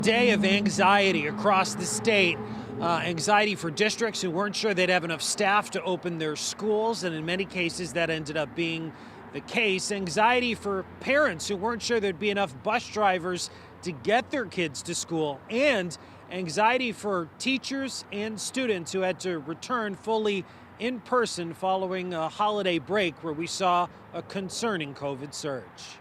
Day of anxiety across the state. Anxiety for districts who weren't sure they'd have enough staff to open their schools, and in many cases that ended up being the case. Anxiety for parents who weren't sure there'd be enough bus drivers to get their kids to school, and anxiety for teachers and students who had to return fully in person following a holiday break where we saw a concerning COVID surge.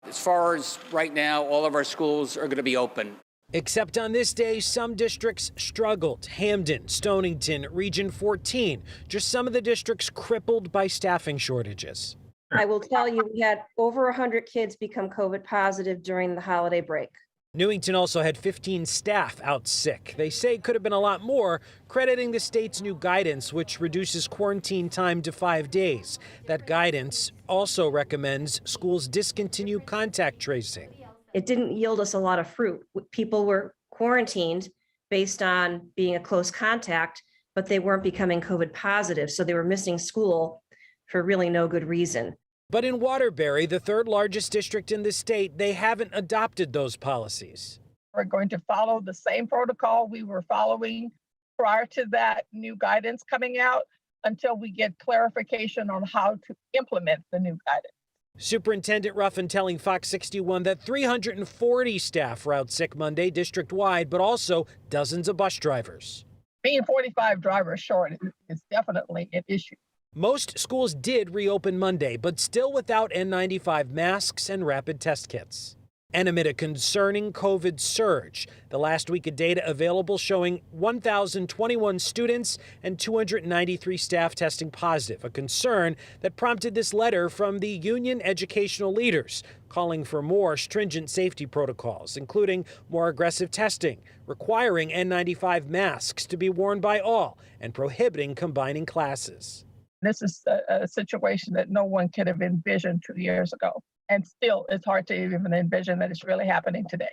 As far as right now, all of our schools are going to be open. Except on this day, some districts struggled. Hamden, Stonington, Region 14, just some of the districts crippled by staffing shortages. I will tell you, we had over 100 kids become COVID positive during the holiday break. Newington also had 15 staff out sick. They say it could have been a lot more, crediting the state's new guidance, which reduces quarantine time to 5 days. That guidance also recommends schools discontinue contact tracing. It didn't yield us a lot of fruit. People were quarantined based on being a close contact, but they weren't becoming COVID positive, so they were missing school for really no good reason. But in Waterbury, the third largest district in the state, they haven't adopted those policies. We're going to follow the same protocol we were following prior to that new guidance coming out until we get clarification on how to implement the new guidance. Superintendent Ruffin telling Fox 61 that 340 staff were out sick Monday district-wide, but also dozens of bus drivers. Being 45 drivers short is definitely an issue. Most schools did reopen Monday, but still without N95 masks and rapid test kits. And amid a concerning COVID surge, the last week of data available showing 1,021 students and 293 staff testing positive, a concern that prompted this letter from the union educational leaders calling for more stringent safety protocols, including more aggressive testing, requiring N95 masks to be worn by all, and prohibiting combining classes. This is a situation that no one could have envisioned 2 years ago. And still, it's hard to even envision that it's really happening today.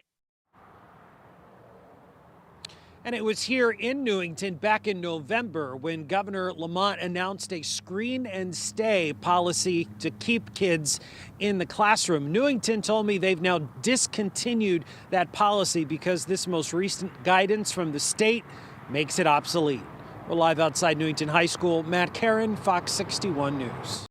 And it was here in Newington back in November when Governor Lamont announced a screen and stay policy to keep kids in the classroom. Newington told me they've now discontinued that policy because this most recent guidance from the state makes it obsolete. We're live outside Newington High School. Matt Karen, Fox 61 News.